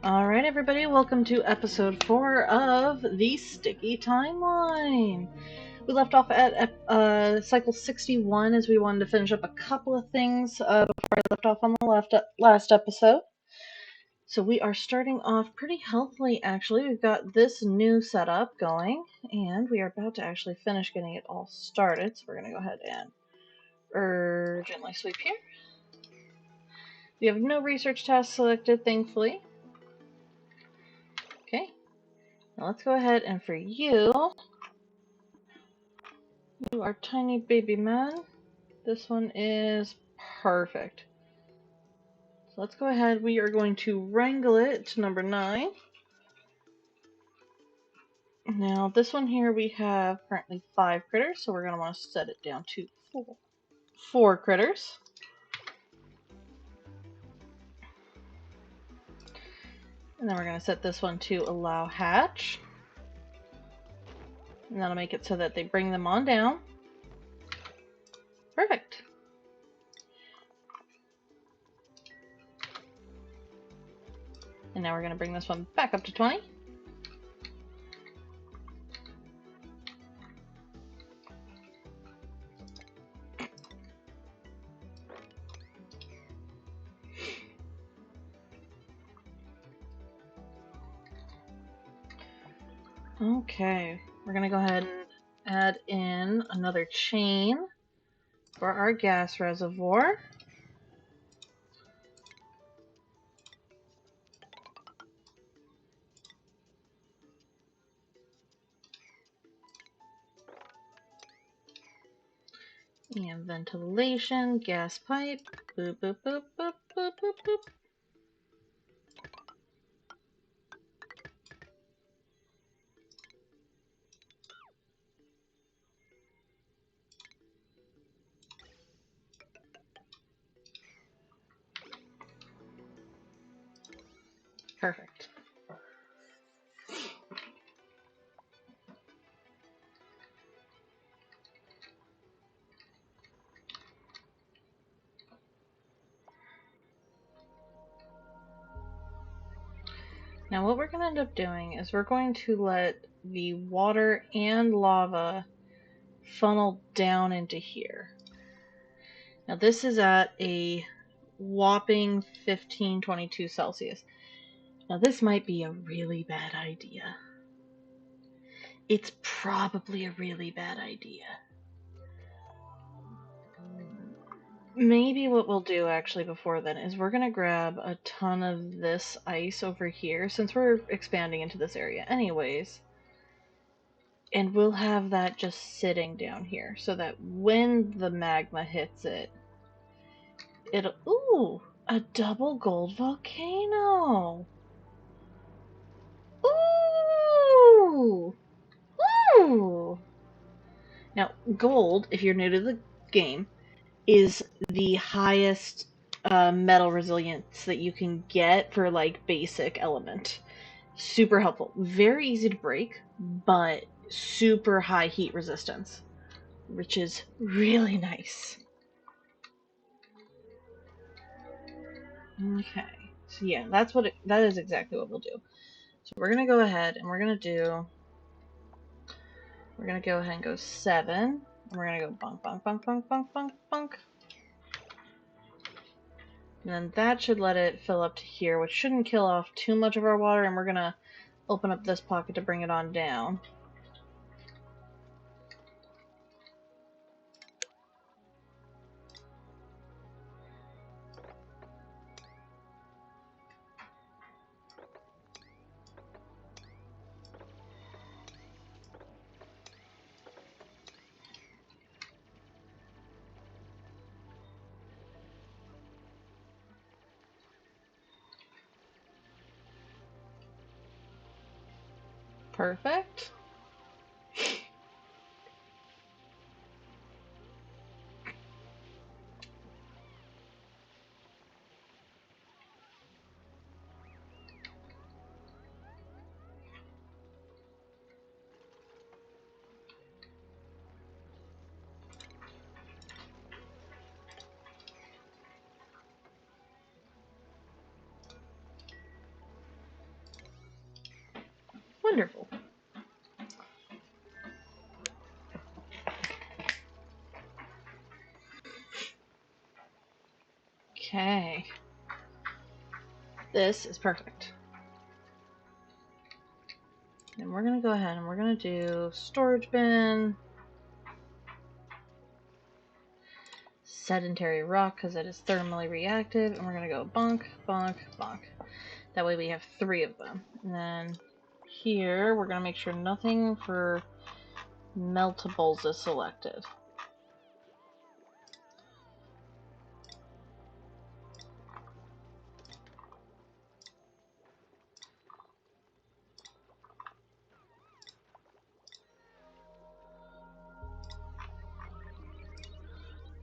Alright, everybody, welcome to episode 4 of the Sticky Timeline. We left off at cycle 61 as we wanted to finish up a couple of things before I left off on the last episode. So we are starting off pretty healthily, actually. We've got this new setup going, and we are about to actually finish getting it all started. So we're going to go ahead and urgently sweep here. We have no research tasks selected, thankfully. Okay. Now let's go ahead and for you are tiny baby man. This one is perfect. So let's go ahead. We are going to wrangle it to number 9. Now this one here we have currently 5 critters, so we're going to want to set it down to 4 critters. And then we're going to set this one to allow hatch. And that'll make it so that they bring them on down. Perfect. And now we're going to bring this one back up to 20. Okay, we're going to go ahead and add in another chain for our gas reservoir. And ventilation, gas pipe, boop, boop, boop, boop, boop, boop, boop. Perfect. Now what we're going to end up doing is we're going to let the water and lava funnel down into here. Now this is at a whopping 1522 Celsius. Now this might be a really bad idea. It's probably a really bad idea. Maybe what we'll do actually before then is we're going to grab a ton of this ice over here since we're expanding into this area anyways. And we'll have that just sitting down here so that when the magma hits it, it'll... Ooh! A double gold volcano! Ooh! Ooh! Now, gold, if you're new to the game, is the highest metal resilience that you can get for like basic element. Super helpful. Very easy to break, but super high heat resistance, which is really nice. Okay, so yeah, that is exactly what we'll do. So we're gonna go ahead and we're gonna go ahead and go 7, and we're gonna go bunk, bunk, bunk, bunk, bunk, bunk, bunk. And then that should let it fill up to here, which shouldn't kill off too much of our water, and we're gonna open up this pocket to bring it on down. Perfect. Wonderful. Okay. This is perfect. And we're going to go ahead and we're going to do storage bin, sedentary rock because it is thermally reactive, and we're going to go bonk, bonk, bonk. That way we have 3 of them. And then here we're going to make sure nothing for meltables is selected.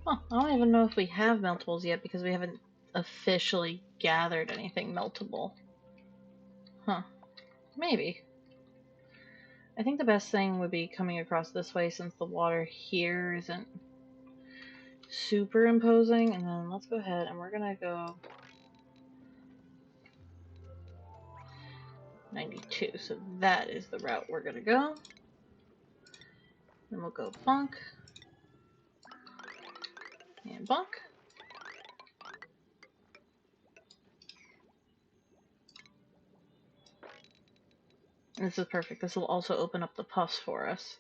Huh, I don't even know if we have meltables yet because we haven't officially gathered anything meltable. Huh. Maybe. I think the best thing would be coming across this way since the water here isn't super imposing. And then let's go ahead and we're gonna go 92. So that is the route we're gonna go. Then we'll go bonk and bonk. And this is perfect. This will also open up the puffs for us.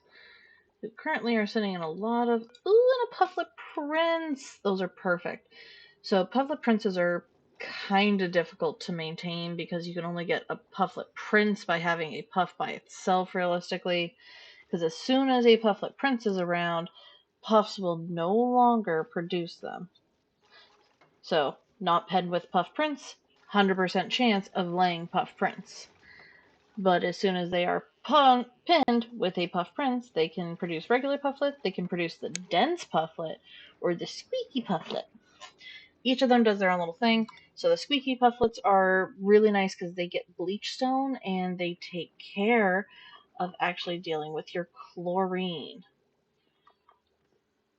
We currently are sitting in a lot of... Ooh, and a pufflet prince! Those are perfect. So pufflet princes are kind of difficult to maintain because you can only get a pufflet prince by having a puff by itself realistically. Because as soon as a pufflet prince is around, puffs will no longer produce them. So, not penned with puff prince, 100% chance of laying puff prince. But as soon as they are pinned with a puff prince, they can produce regular pufflet, they can produce the dense pufflet, or the squeaky pufflet. Each of them does their own little thing. So the squeaky pufflets are really nice because they get bleachstone and they take care of actually dealing with your chlorine.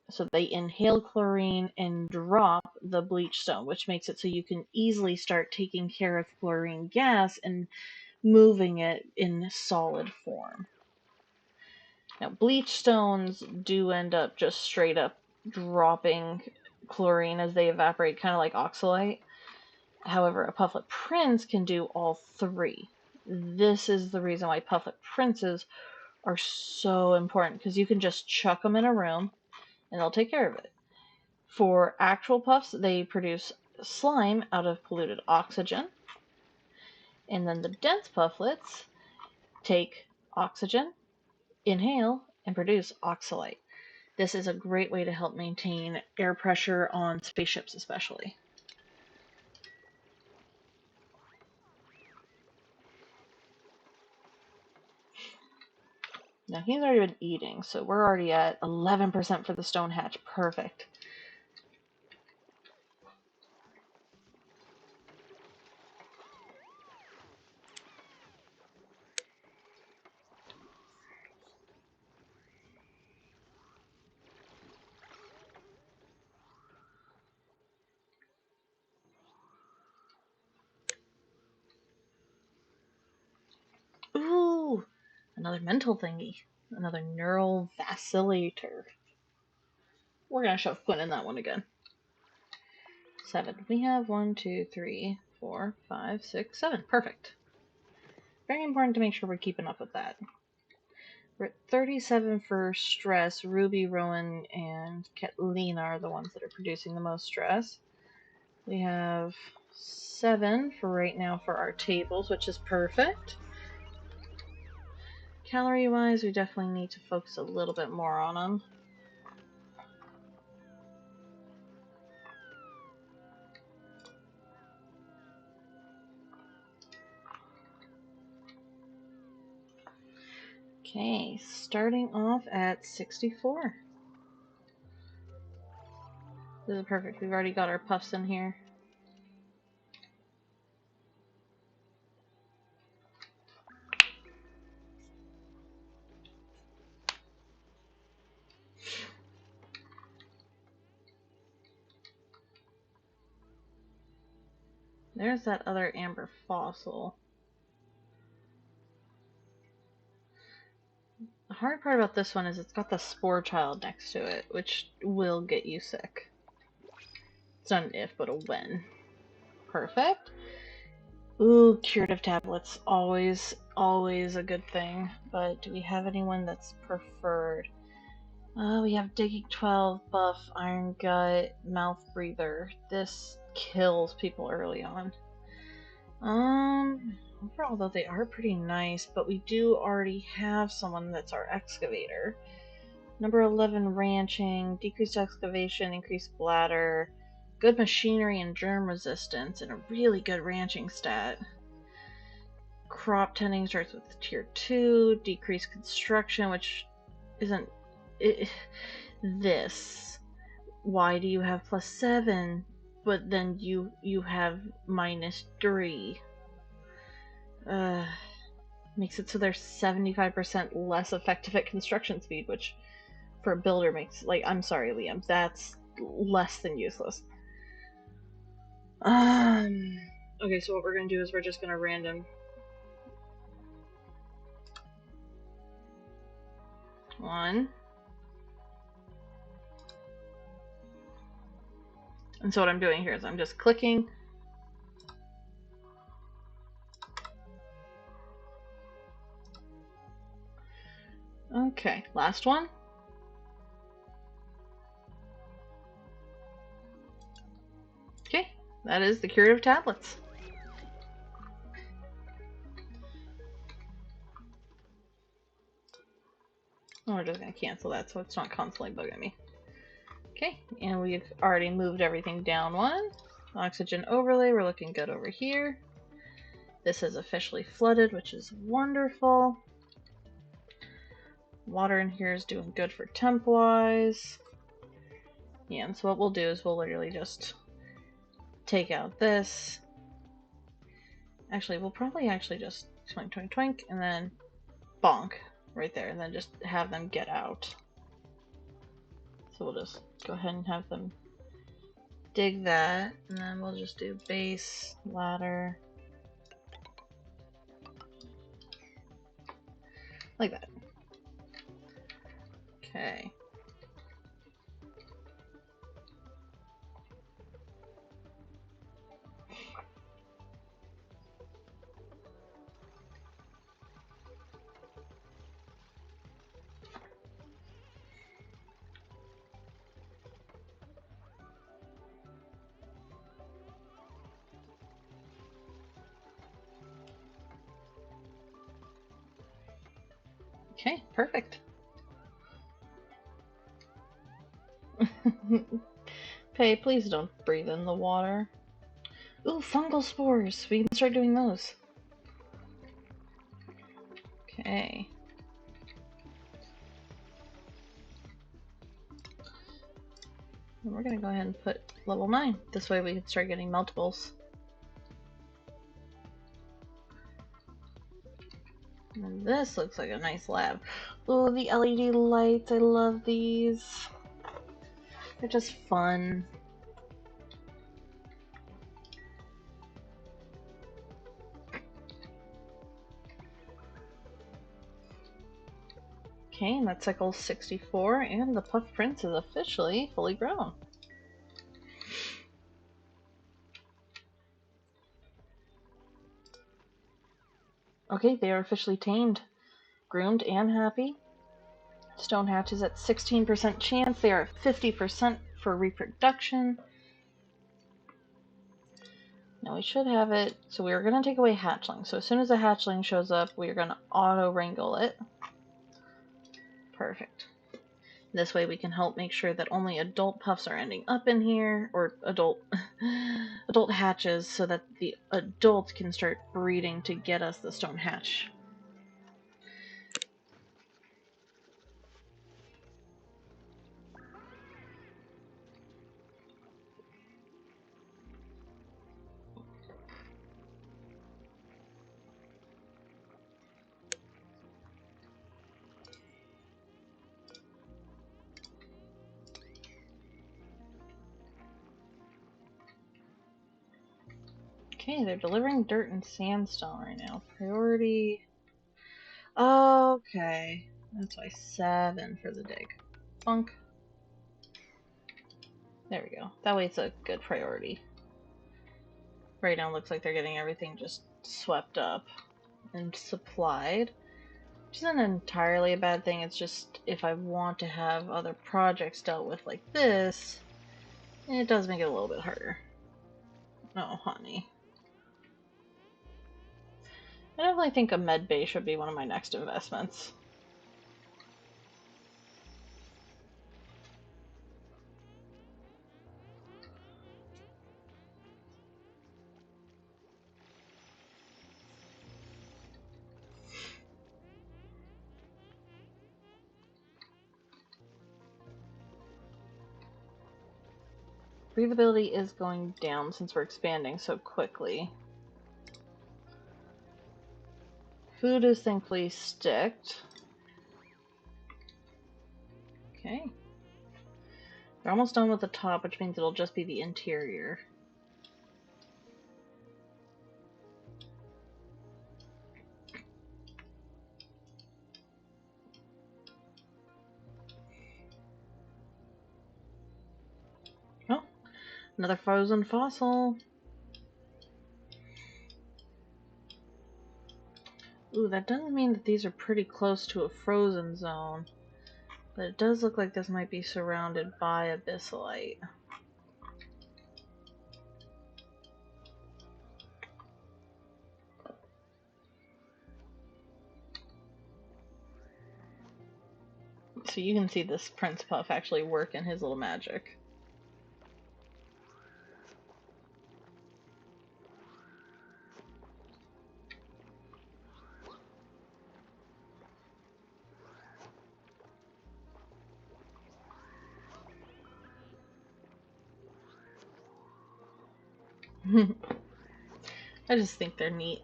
So they inhale chlorine and drop the bleachstone, which makes it so you can easily start taking care of chlorine gas and moving it in solid form. Now, bleachstones do end up just straight up dropping chlorine as they evaporate, kind of like oxalate. However, a pufflet prince can do all 3. This is the reason why pufflet princes are so important, because you can just chuck them in a room and they'll take care of it. For actual puffs, they produce slime out of polluted oxygen. And then the dense pufflets take oxygen, inhale, and produce oxalate. This is a great way to help maintain air pressure on spaceships especially. Now he's already been eating, so we're already at 11% for the stone hatch. Perfect. Ooh, another mental thingy. Another neural vacillator. We're gonna shove Quinn in that one again. 7. We have 1, 2, 3, 4, 5, 6, 7. Perfect. Very important to make sure we're keeping up with that. We're at 37 for stress. Ruby, Rowan, and Catlina are the ones that are producing the most stress. We have 7 for right now for our tables, which is perfect. Calorie-wise, we definitely need to focus a little bit more on them. Okay, starting off at 64. This is perfect. We've already got our puffs in here. There's that other amber fossil. The hard part about this one is it's got the spore child next to it, which will get you sick. It's not an if, but a when. Perfect. Ooh, curative tablets. Always, always a good thing. But do we have anyone that's preferred? We have Digging 12, Buff, Iron Gut, Mouth Breather. This kills people early on. Overall, though, they are pretty nice, but we do already have someone that's our excavator. Number 11, ranching, decreased excavation, increased bladder, good machinery and germ resistance, and a really good ranching stat. Crop tending starts with tier 2, decreased construction, which isn't this. Why do you have +7, but then you have -3? Makes it so they're 75% less effective at construction speed, which for a builder makes, like, I'm sorry, Liam, that's less than useless. Okay, so what we're gonna do is we're just gonna random one. And so what I'm doing here is I'm just clicking. Okay, last one. Okay, that is the curative tablets. Oh, we're just gonna cancel that so it's not constantly bugging me. Okay, and we've already moved everything down one. Oxygen overlay, we're looking good over here. This is officially flooded, which is wonderful. Water in here is doing good for temp-wise. Yeah, and so what we'll do is we'll literally just take out this. Actually, we'll probably just twink, twink, twink, and then bonk right there, and then just have them get out. So we'll just go ahead and have them dig that, and then we'll just do base, ladder, like that. Okay. Okay, perfect. Pay, please don't breathe in the water. Ooh, fungal spores! We can start doing those. Okay. And we're gonna go ahead and put level 9. This way we can start getting multiples. And this looks like a nice lab. Ooh, the LED lights, I love these. They're just fun. Okay, and that's cycle 64, and the Puff Prince is officially fully grown. Okay, they are officially tamed, groomed, and happy. Stone hatch is at 16% chance. They are at 50% for reproduction. Now we should have it. So we are going to take away hatchling. So as soon as a hatchling shows up, we are going to auto wrangle it. Perfect. This way we can help make sure that only adult puffs are ending up in here, or adult hatches, so that the adults can start breeding to get us the stone hatch. Okay, they're delivering dirt and sandstone right now. Priority. Okay. That's why 7 for the dig. Funk. There we go. That way it's a good priority. Right now it looks like they're getting everything just swept up and supplied. Which isn't entirely a bad thing, it's just if I want to have other projects dealt with like this, it does make it a little bit harder. Oh, honey. I definitely think a med bay should be one of my next investments. Breathability is going down since we're expanding so quickly. Food is thankfully sticked. Okay. We're almost done with the top, which means it'll just be the interior. Oh, another frozen fossil. Ooh, that doesn't mean that these are pretty close to a frozen zone. But it does look like this might be surrounded by abyssalite. So you can see this Prince Puff actually work in his little magic. I just think they're neat.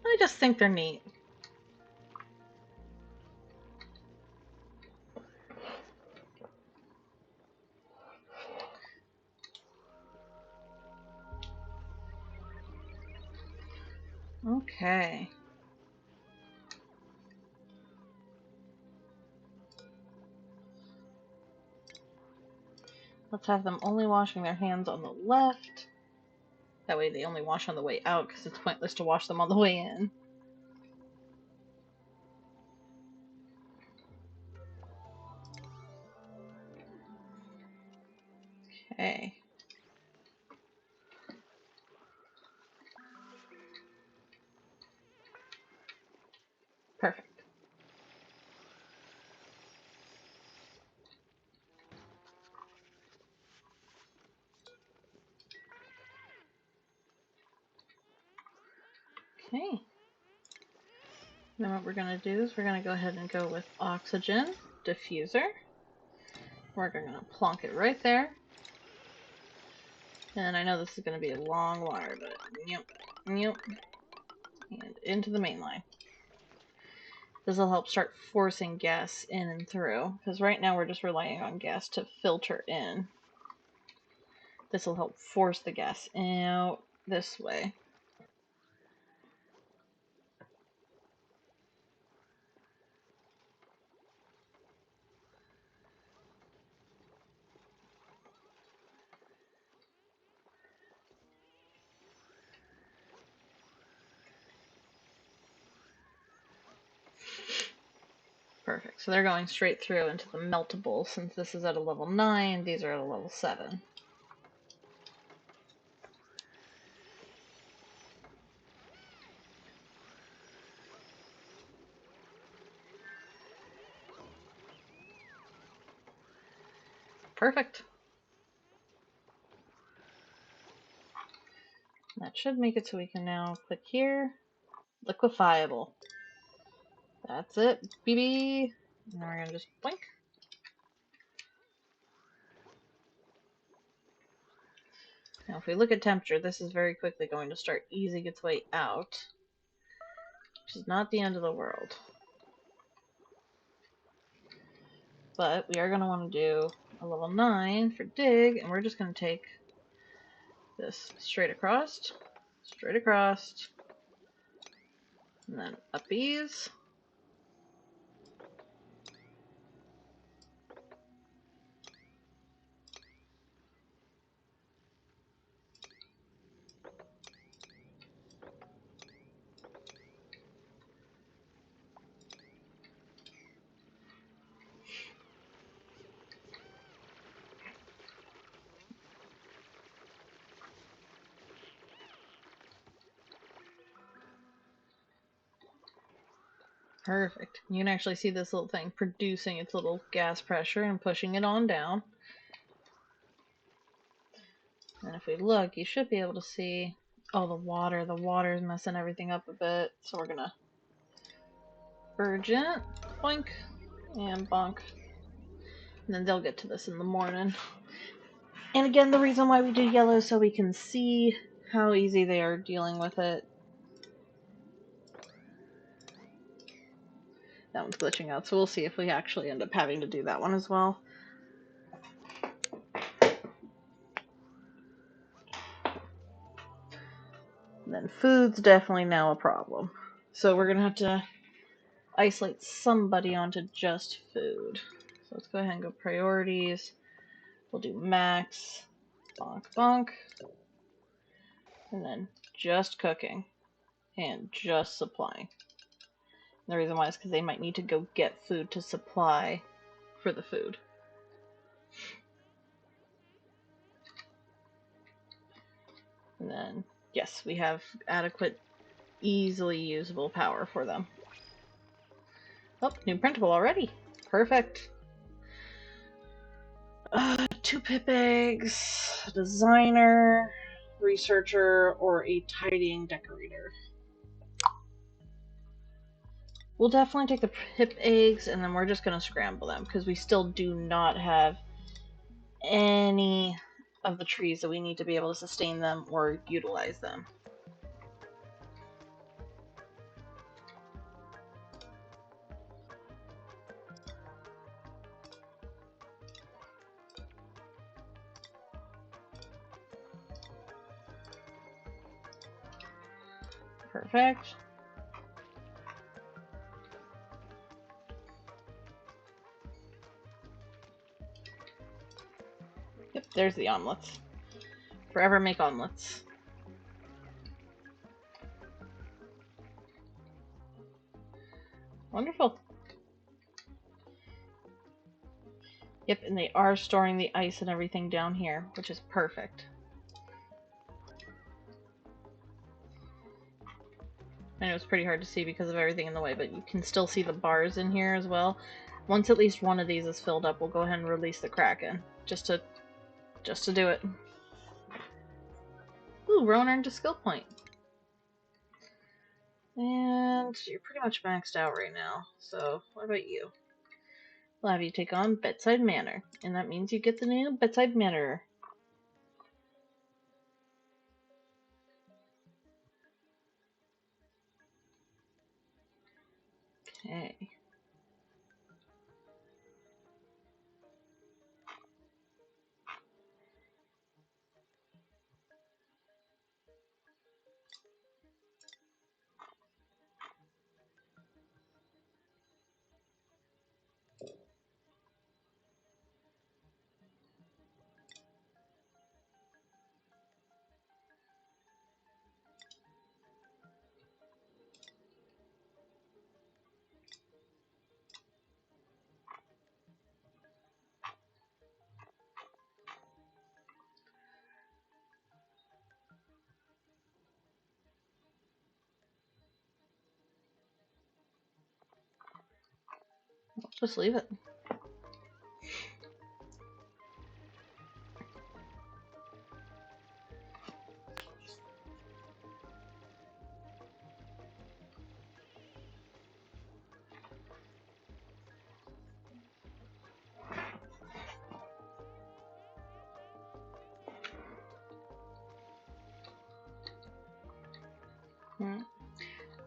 I just think they're neat. Okay. Let's have them only washing their hands on the left. That way they only wash on the way out, because it's pointless to wash them on the way in. Okay. Perfect. Okay. Then what we're going to do is we're going to go ahead and go with oxygen diffuser. We're going to plonk it right there. And I know this is going to be a long wire, but yep, yep, and into the main line. This will help start forcing gas in and through, because right now we're just relying on gas to filter in. This will help force the gas out this way. Perfect. So they're going straight through into the meltable. Since this is at a level 9, these are at a level 7. Perfect. That should make it so we can now click here. Liquefiable. That's it. BB. Now we're going to just blink. Now if we look at temperature, this is very quickly going to start easing its way out. Which is not the end of the world. But we are going to want to do a level 9 for dig, and we're just going to take this straight across, and then uppies. Perfect. You can actually see this little thing producing its little gas pressure and pushing it on down. And if we look, you should be able to see, oh, the water. The water is messing everything up a bit. So we're gonna urgent, boink, and bonk. And then they'll get to this in the morning. And again, the reason why we do yellow is so we can see how easy they are dealing with it. That one's glitching out, so we'll see if we actually end up having to do that one as well. And then food's definitely now a problem. So we're gonna have to isolate somebody onto just food. So let's go ahead and go priorities. We'll do max, bonk, bonk, and then just cooking and just supplying. And the reason why is because they might need to go get food to supply for the food. And then, yes, we have adequate, easily usable power for them. Oh, new printable already. Perfect. 2 pip eggs, designer, researcher, or a tidying decorator. We'll definitely take the pip eggs, and then we're just going to scramble them, because we still do not have any of the trees that we need to be able to sustain them or utilize them. Perfect. Yep, there's the omelets. Forever make omelets. Wonderful. Yep, and they are storing the ice and everything down here, which is perfect. I know it's pretty hard to see because of everything in the way, but you can still see the bars in here as well. Once at least one of these is filled up, we'll go ahead and release the Kraken. Just to do it. Ooh, Rowan earned a skill point. And you're pretty much maxed out right now, so what about you? We'll have you take on Bedside Manor, and that means you get the new Bedside Manor. Okay. Just leave it.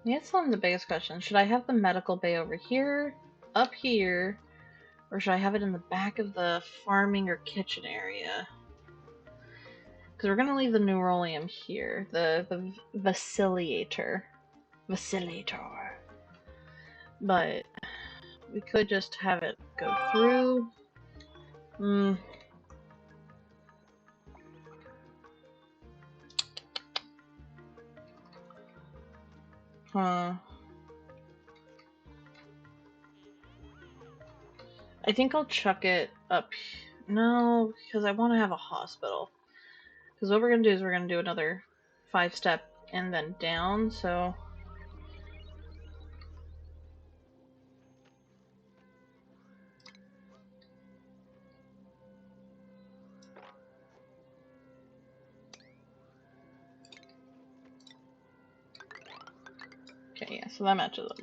That's one of the biggest questions. Should I have the medical bay over here, up here, or should I have it in the back of the farming or kitchen area? Because we're going to leave the Neurolium here, the Vacillator. But we could just have it go through. I think I'll chuck it up. No, because I want to have a hospital. Because what we're going to do is we're going to do another 5-step and then down, so... Okay, yeah, so that matches up.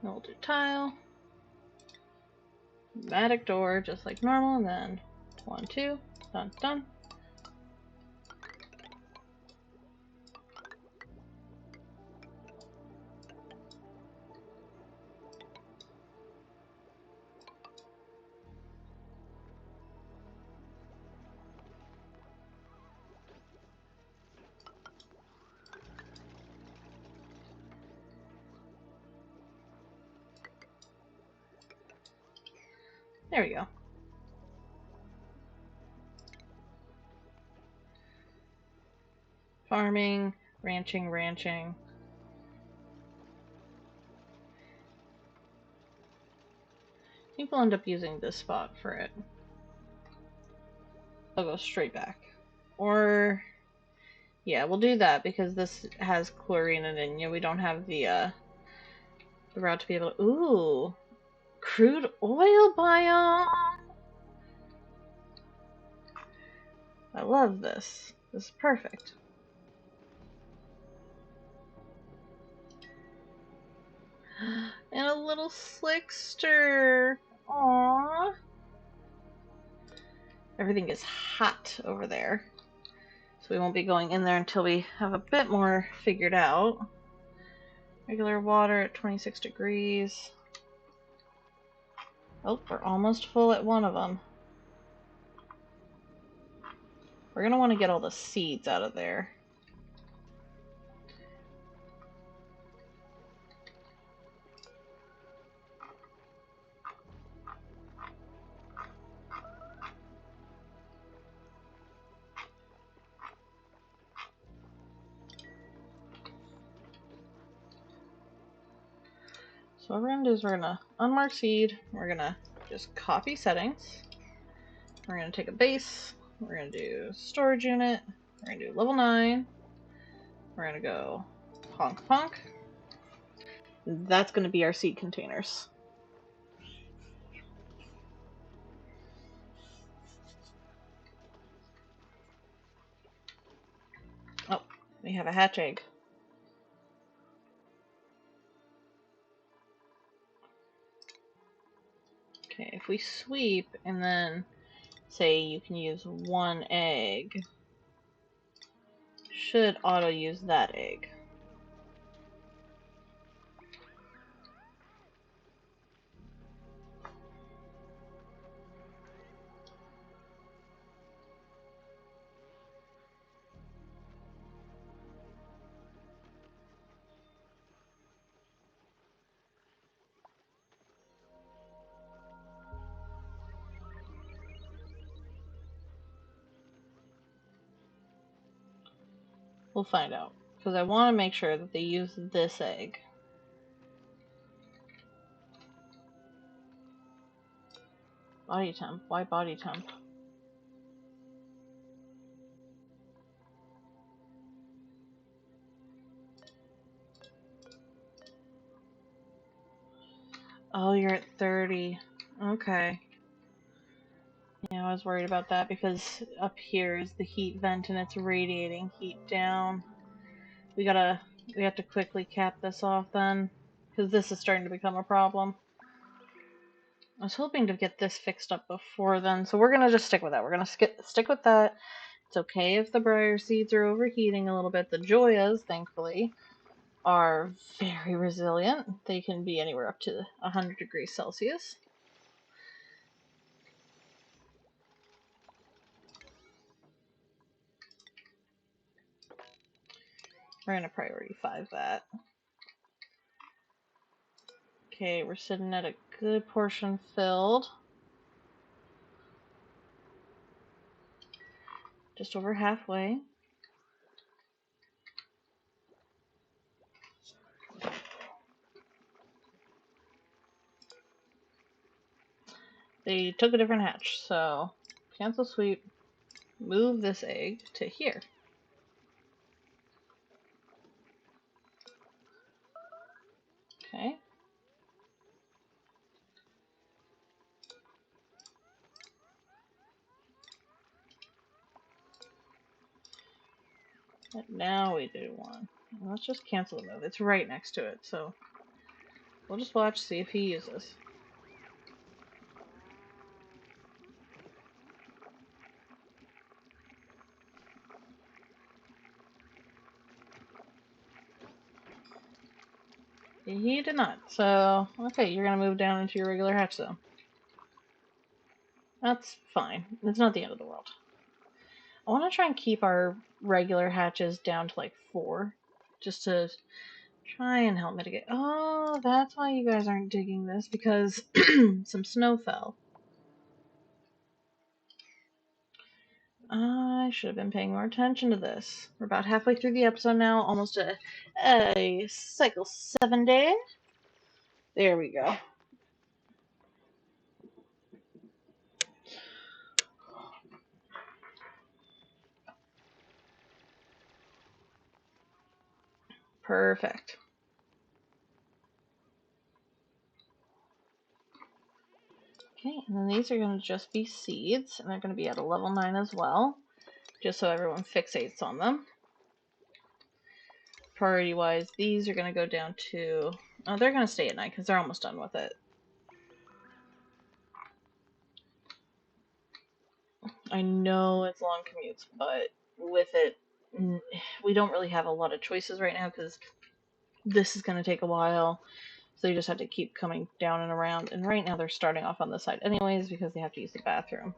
We'll do tile. Attic door, just like normal, and then 1, 2, done, done. There we go. Farming, ranching, ranching. I think we'll end up using this spot for it. I'll go straight back. Or, yeah, we'll do that because this has chlorine in it, and you know, we don't have the route to be able to... Ooh! Crude oil biome! I love this. This is perfect. And a little slickster. Aww. Everything is hot over there. So we won't be going in there until we have a bit more figured out. Regular water at 26 degrees. Oh, we're almost full at one of them. We're going to want to get all the seeds out of there. So what we're going to do is we're going to unmark seed. We're going to just copy settings. We're going to take a base. We're going to do storage unit. We're going to do level 9. We're going to go honk honk. That's going to be our seed containers. Oh, we have a hatch egg. Okay, if we sweep and then say you can use 1 egg, should auto use that egg. We'll find out, because I want to make sure that they use this egg. Body temp? Why body temp? Oh, you're at 30. Okay. Yeah, I was worried about that because up here is the heat vent and it's radiating heat down. We have to quickly cap this off then, because this is starting to become a problem. I was hoping to get this fixed up before then, so we're gonna just stick with that. We're gonna stick with that. It's okay if the briar seeds are overheating a little bit. The joyas, thankfully, are very resilient. They can be anywhere up to 100 degrees Celsius. We're gonna priority 5 that. Okay, we're sitting at a good portion filled. Just over halfway. They took a different hatch, so cancel sweep, move this egg to here. Okay. And now we do one. Let's just cancel the move. It's right next to it, so we'll just watch, see if he uses. He did not. So, okay, you're gonna move down into your regular hatch zone. That's fine. It's not the end of the world. I want to try and keep our regular hatches down to like 4, just to try and help mitigate. Oh, that's why you guys aren't digging this, because some snow fell. I should have been paying more attention to this. We're about halfway through the episode now, almost a cycle 7 day. There we go. Perfect. Okay, and then these are going to just be seeds, and they're going to be at a level 9 as well, just so everyone fixates on them. Priority-wise, these are going to go down to... Oh, they're going to stay at 9 because they're almost done with it. I know it's long commutes, but with it, we don't really have a lot of choices right now because this is going to take a while. So you just have to keep coming down and around. And right now they're starting off on this side anyways because they have to use the bathroom.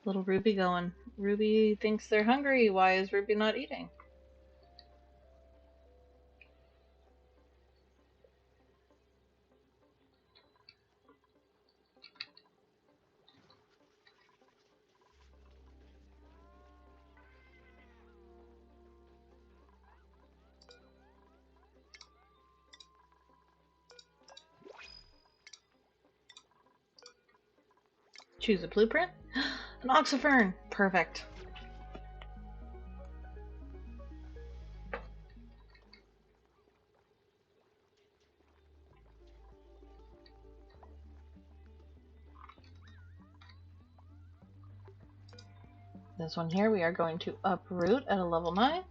Little Ruby going. Ruby thinks they're hungry. Why is Ruby not eating? Choose a blueprint. An oxifern. Perfect. This one here we are going to uproot at a level 9.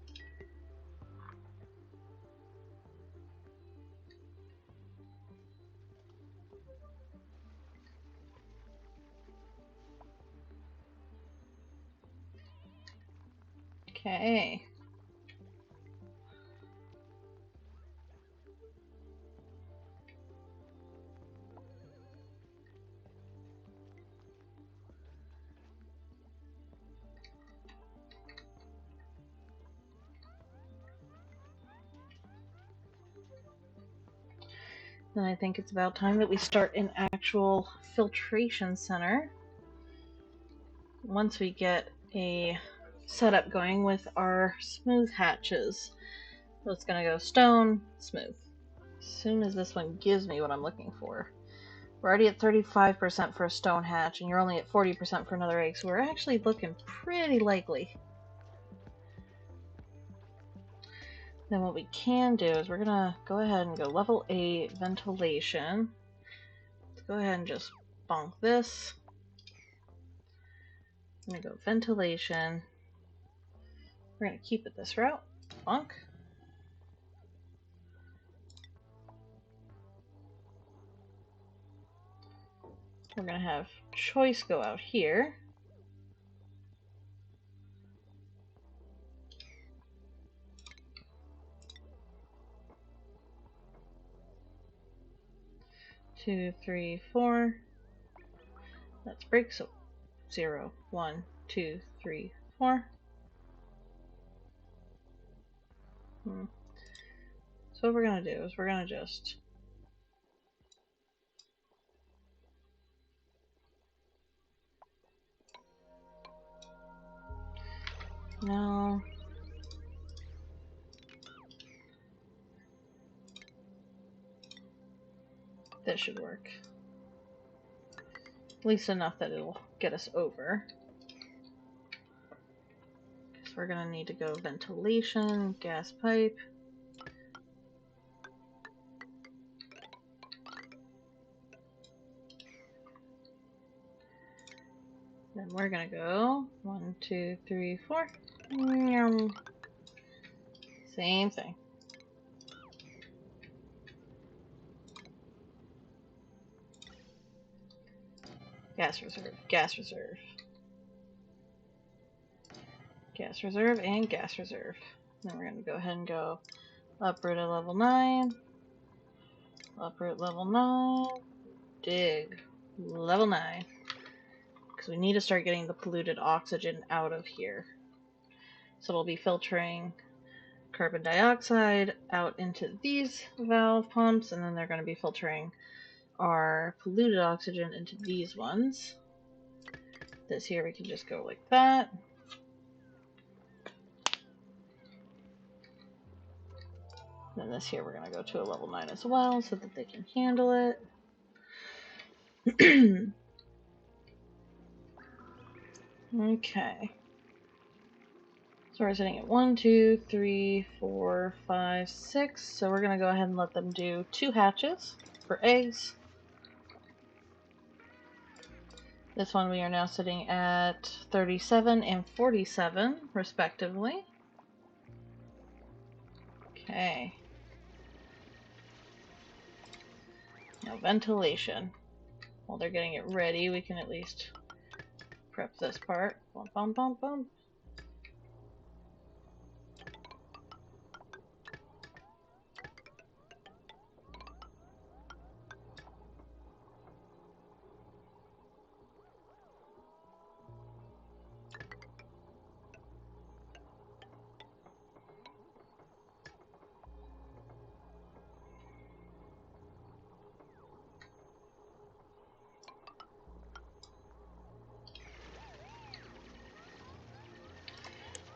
Okay. Then I think it's about time that we start an actual filtration center. Once we get a setup going with our smooth hatches. So it's going to go stone, smooth. As soon as this one gives me what I'm looking for. We're already at 35% for a stone hatch, and you're only at 40% for another egg, so we're actually looking pretty likely. Then what we can do is we're going to go ahead and go level 8 ventilation. Let's go ahead and just bonk this. I'm going to go ventilation. We're going to keep it this route. Bonk. We're going to have choice go out here. Two, three, 4. Let's break. So 0, 1, 2, 3, 4. So what we're going to do is we're going to just no. This should work. At least enough that it'll get us over. So we're going to need to go ventilation, gas pipe. Then we're going to go 1, 2, 3, 4. Same thing. Gas reserve, gas reserve. Gas reserve and gas reserve. Then we're going to go ahead and go uproot at level 9. Uproot level 9. Dig level 9. Because we need to start getting the polluted oxygen out of here. So it'll be filtering carbon dioxide out into these valve pumps, and then they're going to be filtering our polluted oxygen into these ones. This here we can just go like that. And this here we're going to go to a level 9 as well so that they can handle it. Okay. So we're sitting at 1, 2, 3, 4, 5, 6. So we're going to go ahead and let them do 2 hatches for eggs. This one we are now sitting at 37 and 47, respectively. Okay. Now ventilation. While they're getting it ready, we can at least prep this part. Bum, bum, bum, bum.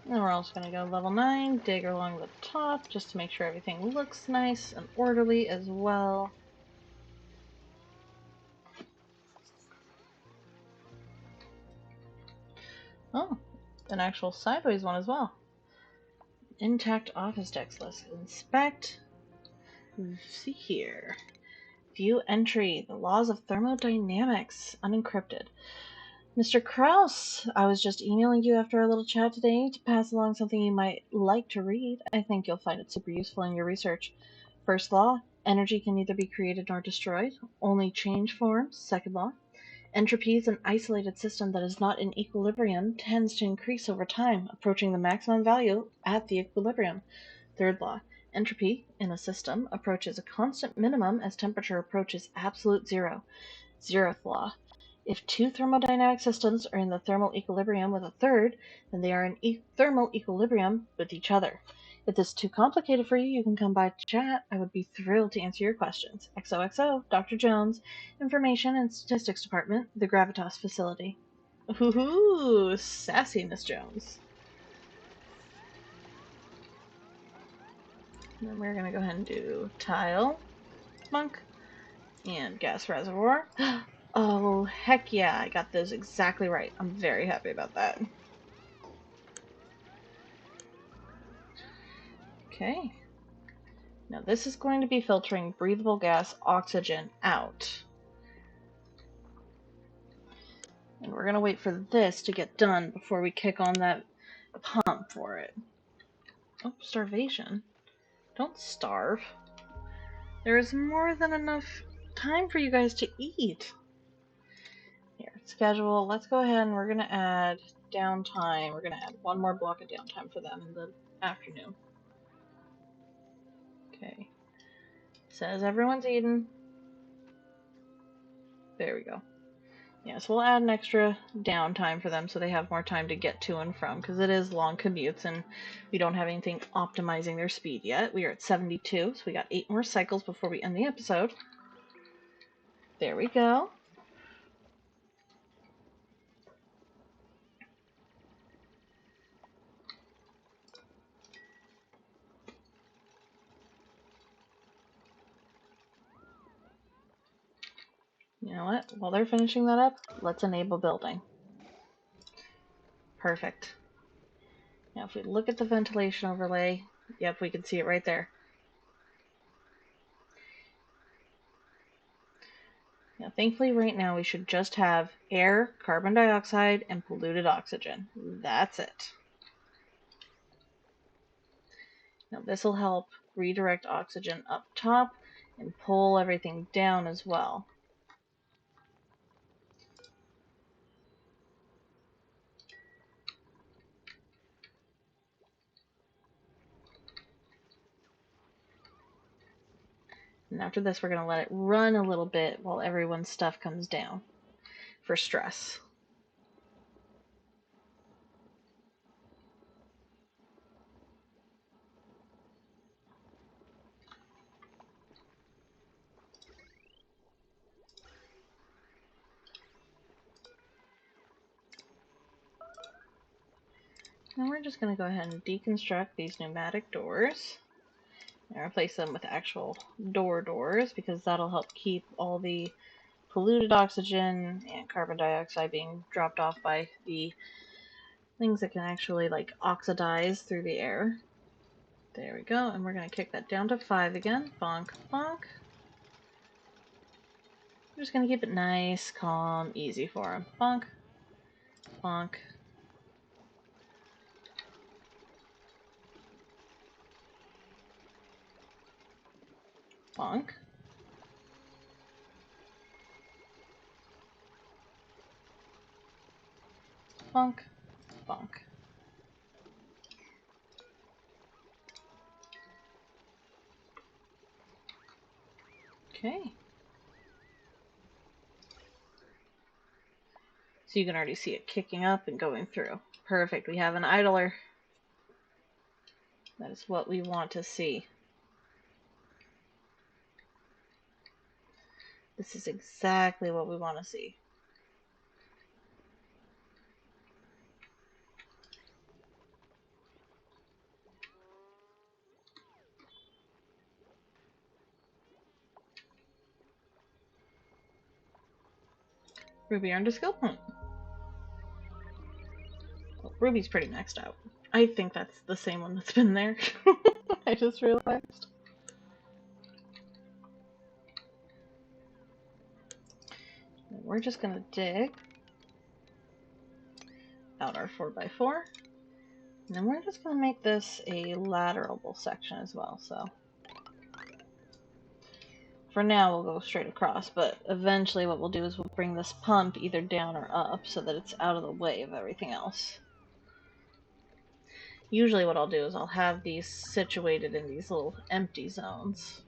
And we're also going to go level 9, dig along the top, just to make sure everything looks nice and orderly as well. Oh, an actual sideways one as well. Intact office decks list. Inspect. See here. View entry. The laws of thermodynamics. Unencrypted. Mr. Krause, I was just emailing you after our little chat today to pass along something you might like to read. I think you'll find it super useful in your research. First law, energy can neither be created nor destroyed, only change forms. Second law, entropy is an isolated system that is not in equilibrium, tends to increase over time, approaching the maximum value at the equilibrium. Third law, entropy in a system approaches a constant minimum as temperature approaches absolute zero. Zeroth law, if 2 thermodynamic systems are in the thermal equilibrium with a third, then they are in thermal equilibrium with each other. If this is too complicated for you, you can come by to chat. I would be thrilled to answer your questions. XOXO, Dr. Jones, Information and Statistics Department, the Gravitas Facility. Ooh, sassy Miss Jones. Then we're going to go ahead and do tile, monk, and gas reservoir. Oh, heck yeah, I got those exactly right. I'm very happy about that. Okay. Now this is going to be filtering breathable gas oxygen out. And we're going to wait for this to get done before we kick on that pump for it. Oh, starvation. Don't starve. There is more than enough time for you guys to eat. Here, schedule. Let's go ahead and we're going to add downtime. We're going to add 1 more block of downtime for them in the afternoon. Okay. Says everyone's eaten. There we go. Yeah, so we'll add an extra downtime for them so they have more time to get to and from, because it is long commutes and we don't have anything optimizing their speed yet. We are at 72, so we got 8 more cycles before we end the episode. There we go. You know what? While they're finishing that up, let's enable building. Perfect. Now if we look at the ventilation overlay, yep, we can see it right there. Now thankfully right now we should just have air, carbon dioxide, and polluted oxygen. That's it. Now this will help redirect oxygen up top and pull everything down as well. And after this, we're going to let it run a little bit while everyone's stuff comes down for stress. Now we're just going to go ahead and deconstruct these pneumatic doors and replace them with actual doors because that'll help keep all the polluted oxygen and carbon dioxide being dropped off by the things that can actually like oxidize through the air. There we go, and we're going to kick that down to 5 again. Bonk, bonk. We're just going to keep it nice, calm, easy for him. Bonk, bonk. Bonk. Bonk, bonk. Okay. So you can already see it kicking up and going through. Perfect. We have an idler. That is what we want to see. This is exactly what we want to see. Ruby earned a skill point. Well, Ruby's pretty maxed out. I think that's the same one that's been there. I just realized. We're just going to dig out our 4x4. And then we're just going to make this a laterable section as well. So for now we'll go straight across, but eventually what we'll do is we'll bring this pump either down or up so that it's out of the way of everything else. Usually what I'll do is I'll have these situated in these little empty zones.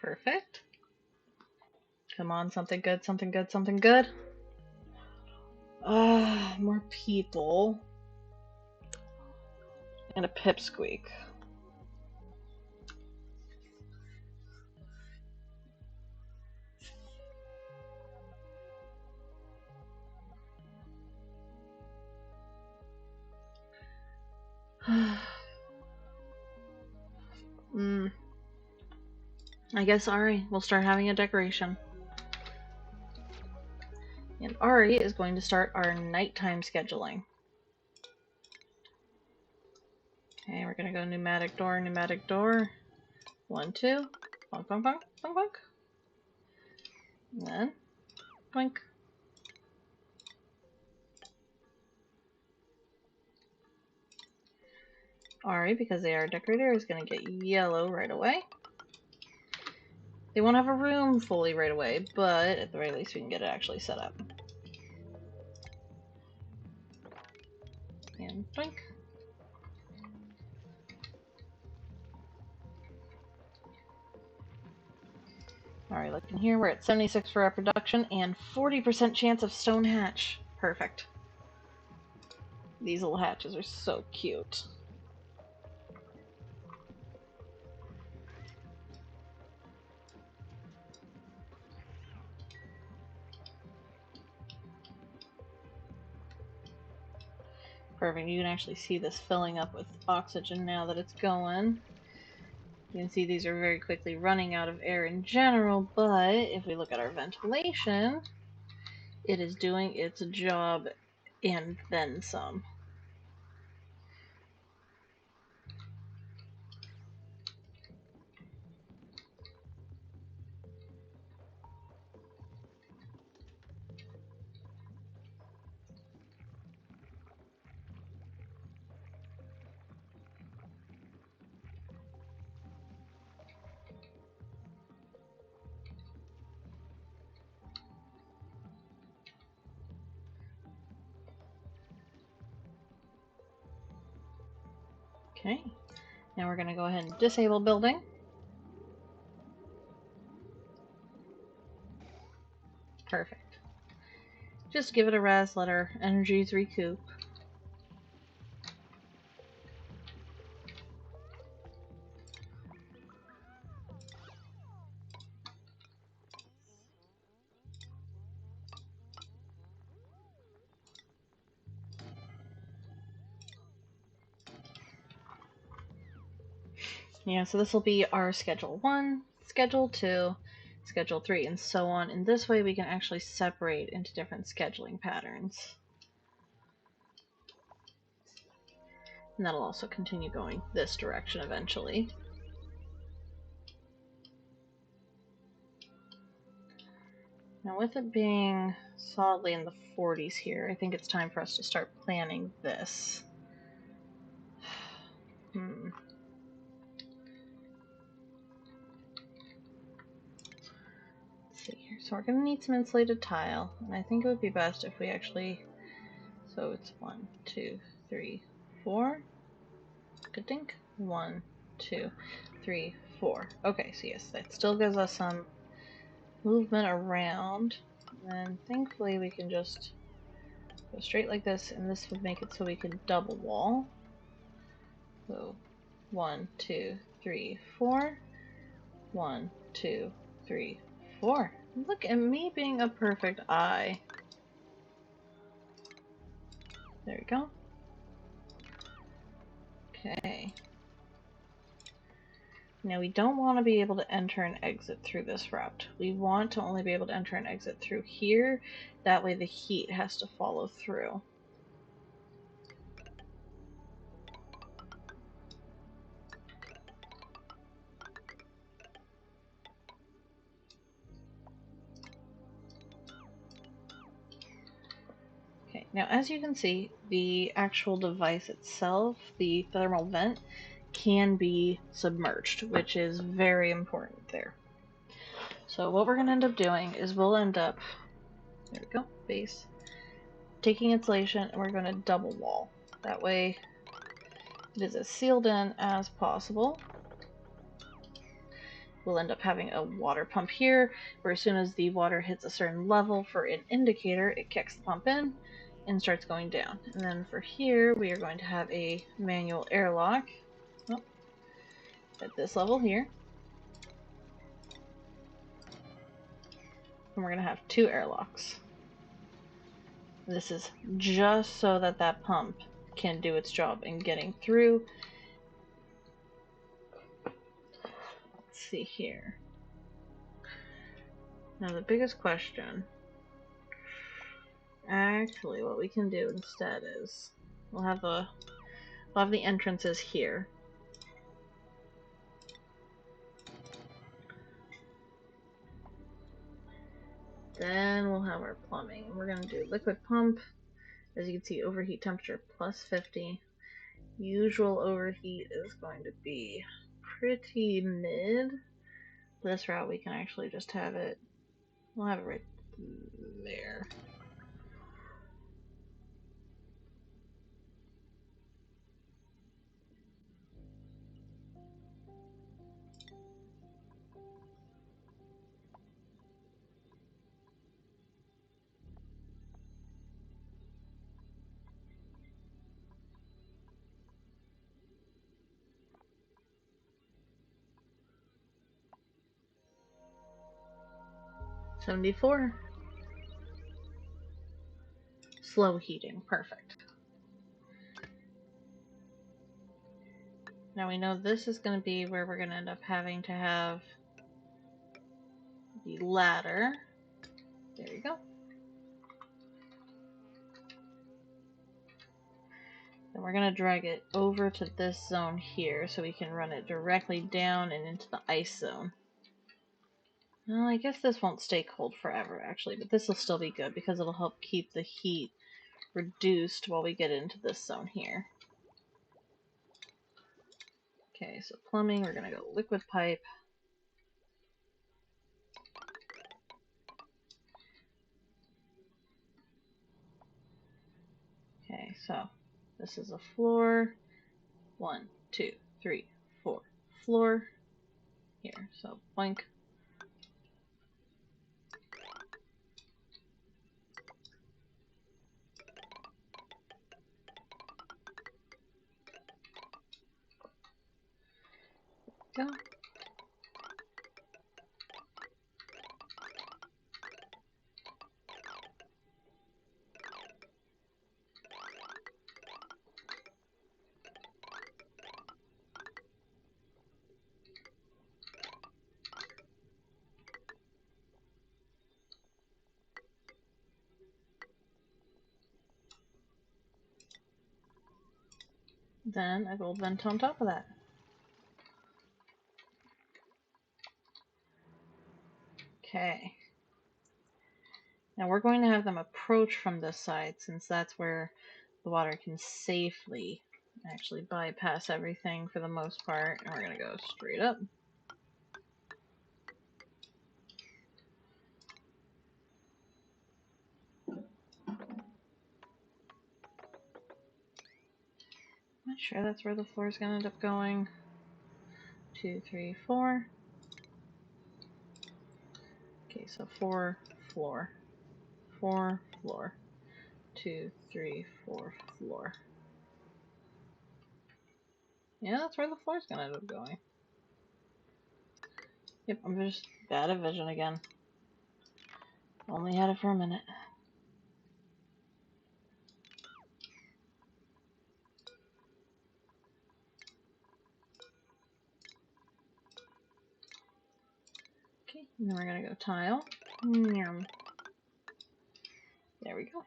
Perfect. Come on, something good, something good, something good. More people. And a pipsqueak. I guess Ari will start having a decoration. And Ari is going to start our nighttime scheduling. Okay, we're going to go pneumatic door, pneumatic door. 1, 2. Bonk, bonk, bonk, bonk, bonk. And then, boink. Ari, because they are a decorator, is going to get yellow right away. They won't have a room fully right away, but at the very least we can get it actually set up. And boink. Alright, looking here, we're at 76 for reproduction and 40% chance of stone hatch. Perfect. These little hatches are so cute. Perfect. You can actually see this filling up with oxygen now that it's going. You can see these are very quickly running out of air in general, but if we look at our ventilation, it is doing its job and then some. Okay, now we're going to go ahead and disable building. Perfect. Just give it a res, let our energies recoup. Yeah, so this will be our schedule 1, schedule 2, schedule 3, and so on. And this way we can actually separate into different scheduling patterns. And that'll also continue going this direction eventually. Now with it being solidly in the 40s here, I think it's time for us to start planning this. See here. So we're going to need some insulated tile, and I think it would be best if we actually, so it's 1, 2, 3, 4. Good think. 1, 2, 3, 4. Okay, so yes, that still gives us some movement around, and thankfully we can just go straight like this, and this would make it so we can double wall. So 1, 2, 3, 4. 1, 2, 3, 4. Look at me being a perfect eye. There we go. Okay. Now we don't want to be able to enter and exit through this route. We want to only be able to enter and exit through here. That way the heat has to follow through. Okay, now as you can see, the actual device itself, the thermal vent, can be submerged, which is very important there. So what we're going to end up doing is we'll end up, there we go, base, taking insulation, and we're going to double wall. That way it is as sealed in as possible. We'll end up having a water pump here, where as soon as the water hits a certain level for an indicator, it kicks the pump in and starts going down. And then for here, we are going to have a manual airlock at this level here. And we're going to have 2 airlocks. This is just so that that pump can do its job in getting through. Let's see here. Now the biggest question, actually what we can do instead is we'll have the entrances here. Then we'll have our plumbing. We're going to do liquid pump. As you can see, overheat temperature plus 50. Usual overheat is going to be pretty mid. This route we can actually just have it, we'll have it right there. $74. Slow heating, perfect. Now we know this is going to be where we're going to end up having to have the ladder. There you go. Then we're going to drag it over to this zone here so we can run it directly down and into the ice zone. Well, I guess this won't stay cold forever actually, but this will still be good because it'll help keep the heat reduced while we get into this zone here. Okay, so plumbing, we're going to go liquid pipe. Okay, so this is a floor. 1, 2, 3, 4. Floor. Here, so boink. Go. Then a gold vent on top of that. Okay. Now we're going to have them approach from this side since that's where the water can safely actually bypass everything for the most part. And we're going to go straight up. Not sure that's where the floor is going to end up going. 2, 3, 4. Okay, so 4 floor, 4 floor, 2, 3, 4 floor. Yeah, that's where the floor is going to end up going. Yep, I'm just bad at vision again. Only had it for a minute. Okay, and then we're going to go tile. There we go.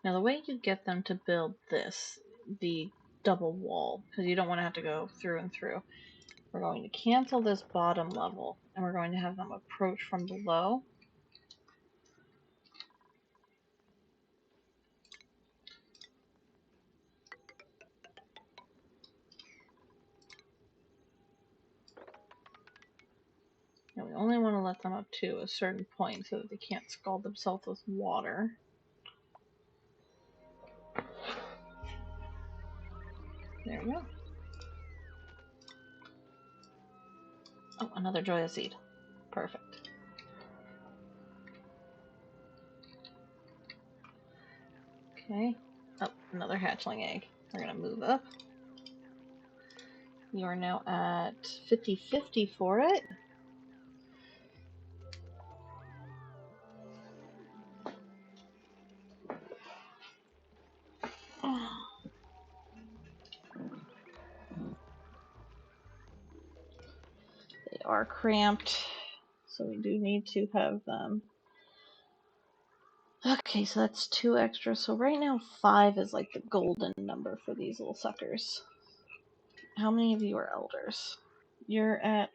Now the way you get them to build this, the double wall, because you don't want to have to go through and through, we're going to cancel this bottom level, and we're going to have them approach from below. And we only want to let them up to a certain point so that they can't scald themselves with water. There we go. Oh, another Joya seed. Perfect. Okay. Oh, another hatchling egg. We're going to move up. You are now at 50-50 for it. They are cramped, so we do need to have them. Okay, so that's 2 extra. So right now 5 is like the golden number for these little suckers. How many of you are elders? You're at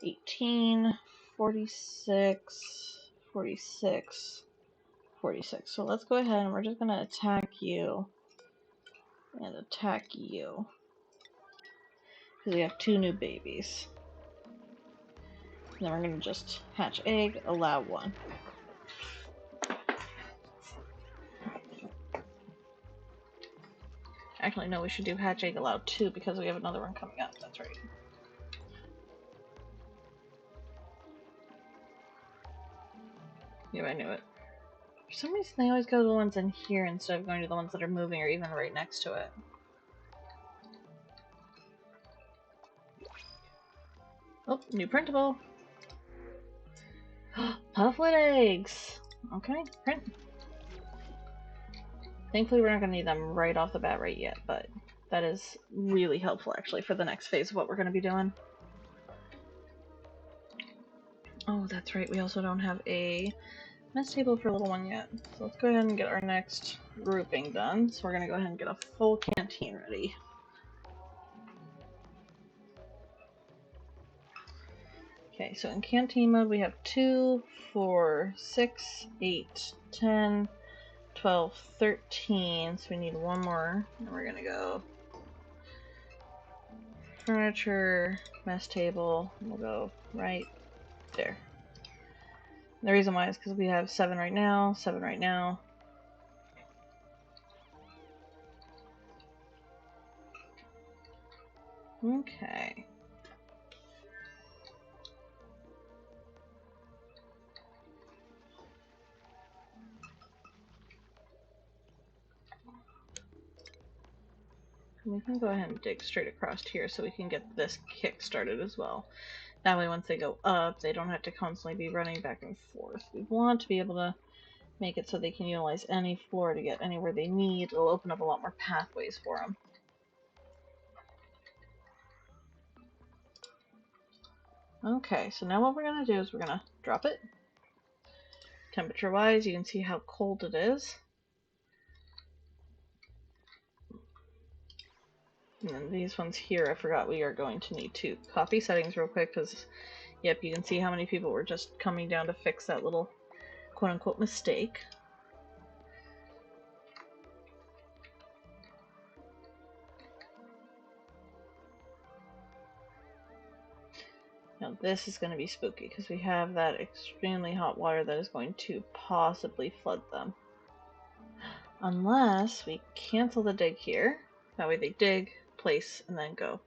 18, 46, 46, 46. So let's go ahead and we're just going to attack you and attack you. Because we have 2 new babies. And then we're going to just hatch egg, allow 1. Actually, no, we should do hatch egg, allow 2 because we have another one coming up. That's right. Yeah, I knew it. For some reason, they always go to the ones in here instead of going to the ones that are moving or even right next to it. Oh, new printable. Pufflet eggs. Okay, print. Thankfully, we're not going to need them right off the bat right yet, but that is really helpful actually for the next phase of what we're going to be doing. Oh, that's right. We also don't have a mess table for little one yet. So let's go ahead and get our next grouping done. So we're going to go ahead and get a full canteen ready. Okay, so in canteen mode we have 2, 4, 6, 8, 10, 12, 13. So we need one more. And we're going to go furniture, mess table, and we'll go right there. The reason why is because we have 7 right now, 7 right now. Okay. We can go ahead and dig straight across here so we can get this kick started as well. That way once they go up, they don't have to constantly be running back and forth. We want to be able to make it so they can utilize any floor to get anywhere they need. It'll open up a lot more pathways for them. Okay, so now what we're going to do is we're going to drop it. Temperature wise, you can see how cold it is. And then these ones here, I forgot we are going to need to copy settings real quick because, yep, you can see how many people were just coming down to fix that little quote-unquote mistake. Now this is going to be spooky because we have that extremely hot water that is going to possibly flood them. Unless we cancel the dig here. That way they dig, place, and then go.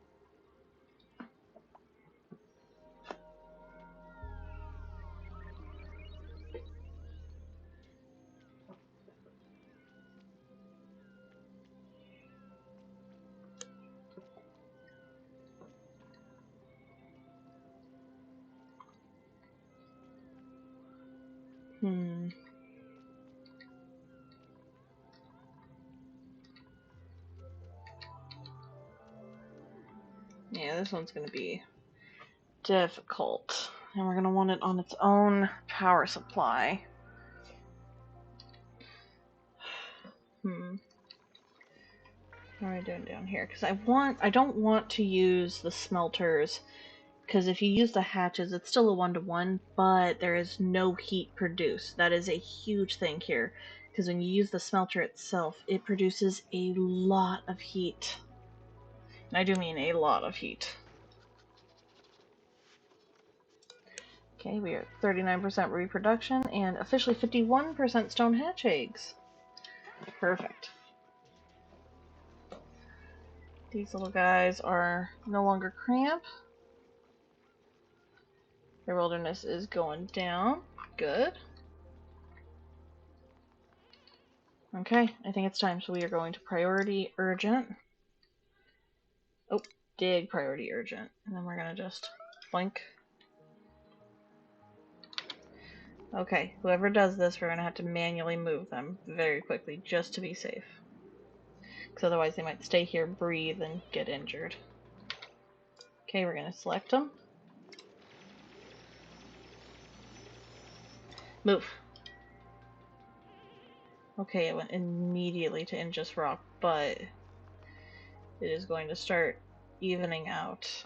Yeah, this one's going to be difficult. And we're going to want it on its own power supply. What are we doing down here? Because I don't want to use the smelters. Because if you use the hatches, it's still a 1-to-1, but there is no heat produced. That is a huge thing here. Because when you use the smelter itself, it produces a lot of heat. And I do mean a lot of heat. Okay, we are at 39% reproduction and officially 51% stone hatch eggs. Perfect. These little guys are no longer cramp. Their wilderness is going down. Good. Okay, I think it's time. So we are going to priority urgent. Oh, dig priority urgent. And then we're going to just blink. Okay, whoever does this, we're going to have to manually move them very quickly just to be safe. Because otherwise they might stay here, breathe, and get injured. Okay, we're going to select them. Move. Okay, it went immediately to Injust Rock, but it is going to start evening out.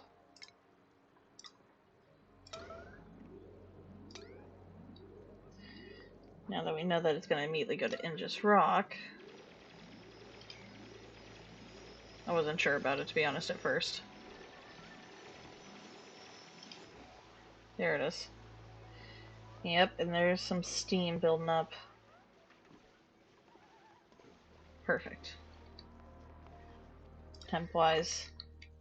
Now that we know that it's going to immediately go to Injus Rock. I wasn't sure about it, to be honest, at first. There it is. Yep, and there's some steam building up. Perfect. Temp-wise.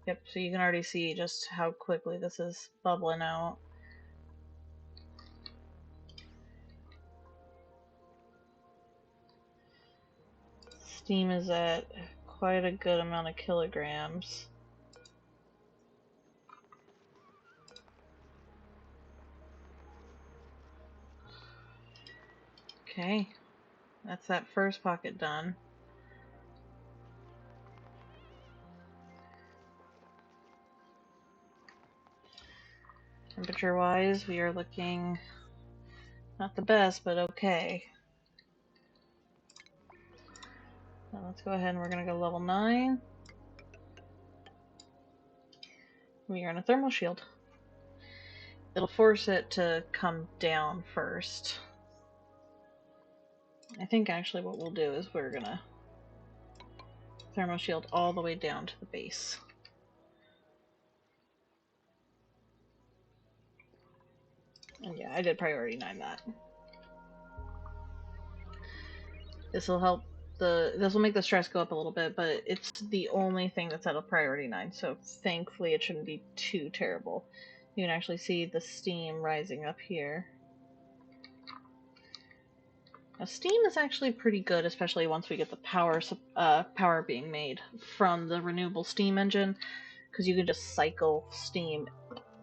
Yep, so you can already see just how quickly this is bubbling out. Steam is at quite a good amount of kilograms. Okay, that's that first pocket done. Temperature wise, we are looking not the best, but okay. Now let's go ahead and we're going to go level 9. We are in a thermal shield. It'll force it to come down first. I think actually what we'll do is we're going to thermal shield all the way down to the base. And yeah, I did priority 9 that. This will help this will make the stress go up a little bit, but it's the only thing that's at a priority 9, so thankfully it shouldn't be too terrible. You can actually see the steam rising up here. Now, steam is actually pretty good, especially once we get the power being made from the renewable steam engine, because you can just cycle steam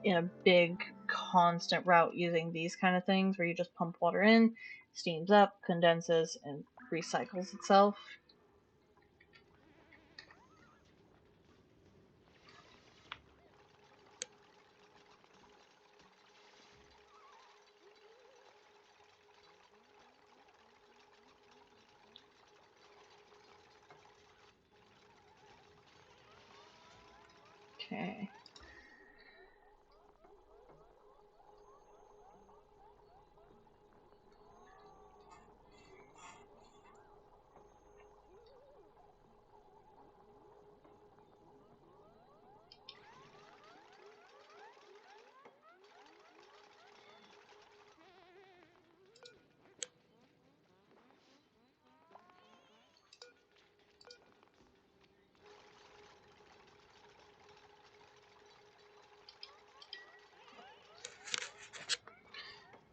in a big constant route using these kind of things where you just pump water in, steams up, condenses, and recycles itself. Okay.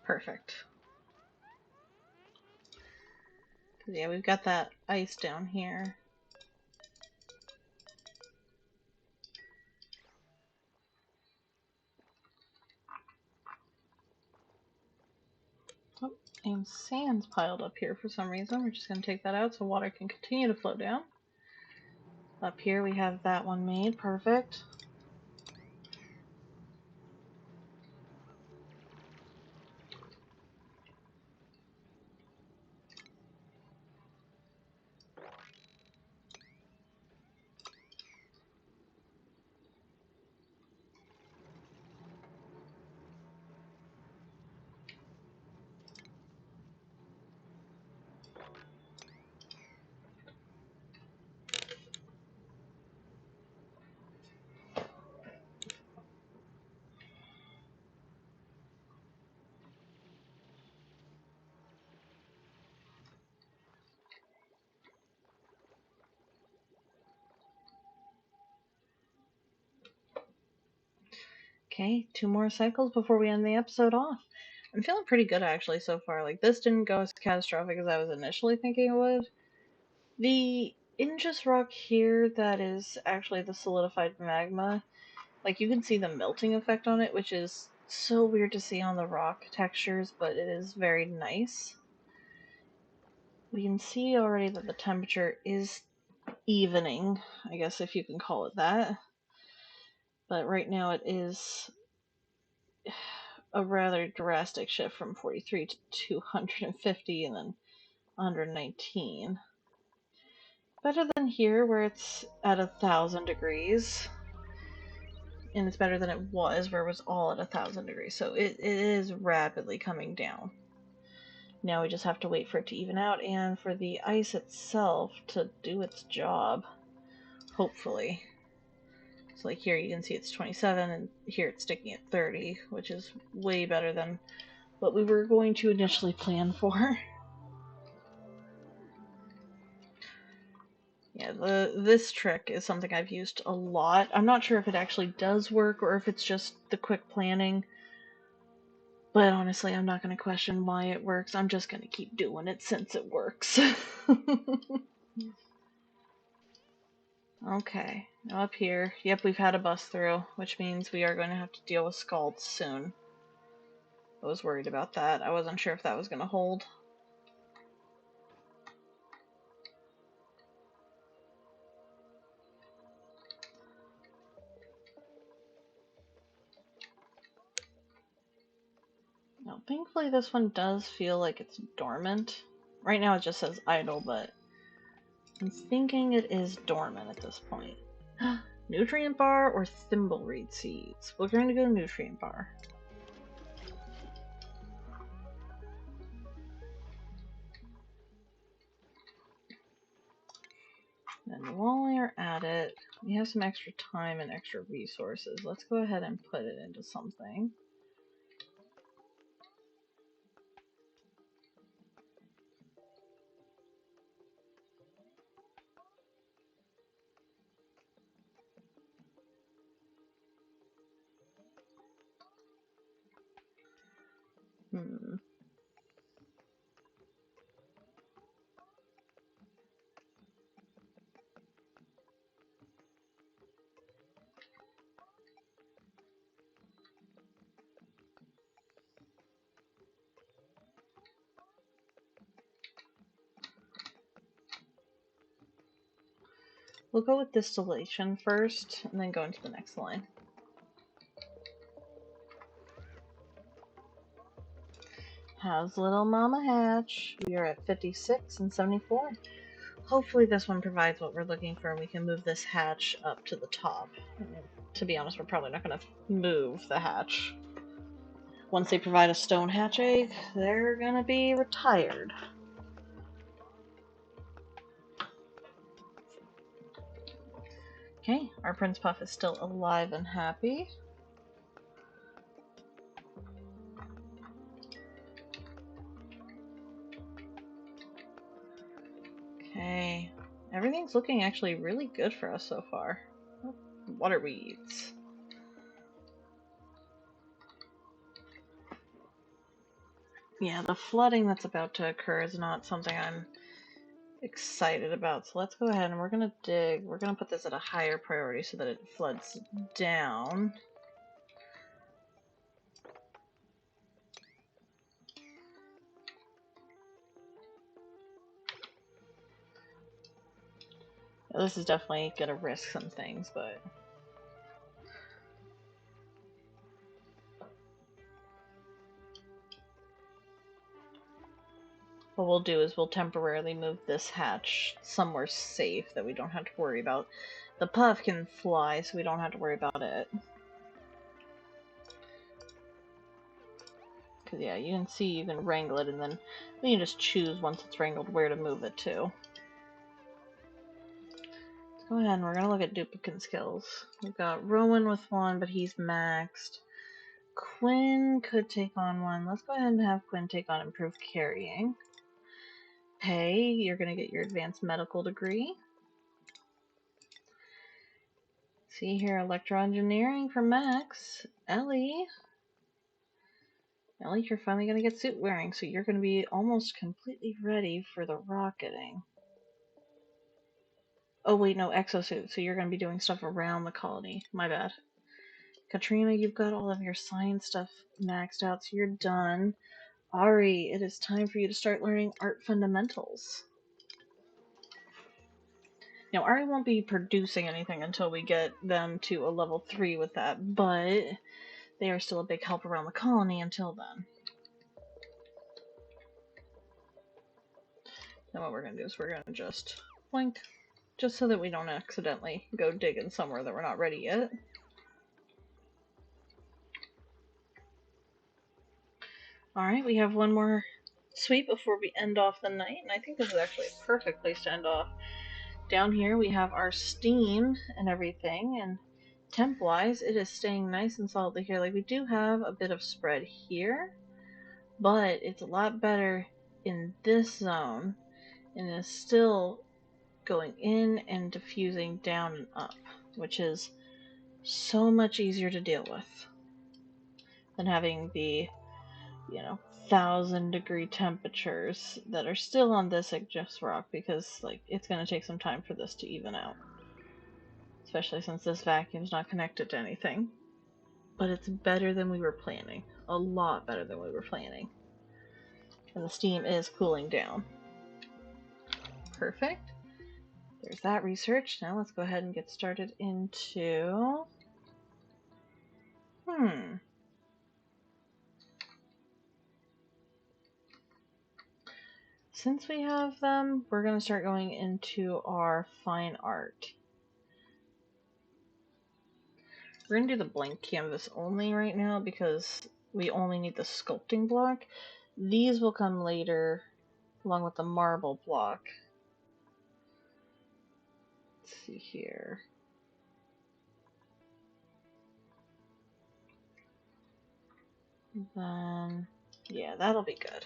Perfect. Yeah, we've got that ice down here. Oh, and sand's piled up here for some reason. We're just going to take that out so water can continue to flow down. Up here we have that one made. Perfect. Okay, 2 more cycles before we end the episode off. I'm feeling pretty good actually so far. Like, this didn't go as catastrophic as I was initially thinking it would. The Injus rock here that is actually the solidified magma, like, you can see the melting effect on it, which is so weird to see on the rock textures, but it is very nice. We can see already that the temperature is evening, I guess if you can call it that. But right now it is a rather drastic shift from 43 to 250 and then 119. Better than here where it's at 1,000 degrees. And it's better than it was where it was all at 1,000 degrees. So it is rapidly coming down. Now we just have to wait for it to even out and for the ice itself to do its job. Hopefully. So like here you can see it's 27 and here it's sticking at 30, which is way better than what we were going to initially plan for. Yeah, this trick is something I've used a lot. I'm not sure if it actually does work or if it's just the quick planning. But honestly, I'm not going to question why it works. I'm just going to keep doing it since it works. Okay, up here. Yep, we've had a bus through, which means we are going to have to deal with scalds soon. I was worried about that. I wasn't sure if that was going to hold. Now, thankfully this one does feel like it's dormant. Right now it just says idle, but I'm thinking it is dormant at this point. Nutrient bar or thimbleweed seeds? We're going to go nutrient bar. And while we're at it, we have some extra time and extra resources. Let's go ahead and put it into something. We'll go with distillation first, and then go into the next line. How's little Mama Hatch? We are at 56 and 74. Hopefully this one provides what we're looking for, and we can move this hatch up to the top. To be honest, we're probably not going to move the hatch. Once they provide a stone hatch egg, they're going to be retired. Okay, our Prince Puff is still alive and happy. Okay, everything's looking actually really good for us so far. Water weeds. Yeah, the flooding that's about to occur is not something I'm excited about. So let's go ahead and we're going to dig. We're going to put this at a higher priority so that it floods down. Now, this is definitely going to risk some things, but... what we'll do is we'll temporarily move this hatch somewhere safe that we don't have to worry about. The puff can fly, so we don't have to worry about it. Because yeah, you can see you can wrangle it, and then we can just choose once it's wrangled where to move it to. Let's go ahead and we're going to look at duplicate skills. We've got Rowan with one, but he's maxed. Quinn could take on one. Let's go ahead and have Quinn take on improved carrying. Hey, you're going to get your advanced medical degree. See here, electroengineering for Max. Ellie, you're finally going to get suit wearing, so you're going to be almost completely ready for the rocketing. Oh wait, no, exosuit, so you're going to be doing stuff around the colony. My bad. Katrina, you've got all of your science stuff maxed out, so you're done. Ari, it is time for you to start learning art fundamentals. Now, Ari won't be producing anything until we get them to a level 3 with that, but they are still a big help around the colony until then. Then what we're going to do is we're going to just blink, just so that we don't accidentally go digging somewhere that we're not ready yet. Alright, we have one more sweep before we end off the night, and I think this is actually a perfect place to end off. Down here we have our steam and everything, and temp-wise, it is staying nice and solid here. Like, we do have a bit of spread here, but it's a lot better in this zone, and is still going in and diffusing down and up, which is so much easier to deal with than having the, 1,000-degree temperatures that are still on this Ignis rock, because like it's going to take some time for this to even out, especially since this vacuum's not connected to anything. But it's better than we were planning, a lot better than we were planning, and the steam is cooling down. Perfect. There's that research. Now let's go ahead and get started into Since we have them, we're going to start going into our fine art. We're going to do the blank canvas only right now because we only need the sculpting block. These will come later along with the marble block. Let's see here. Then, yeah, that'll be good.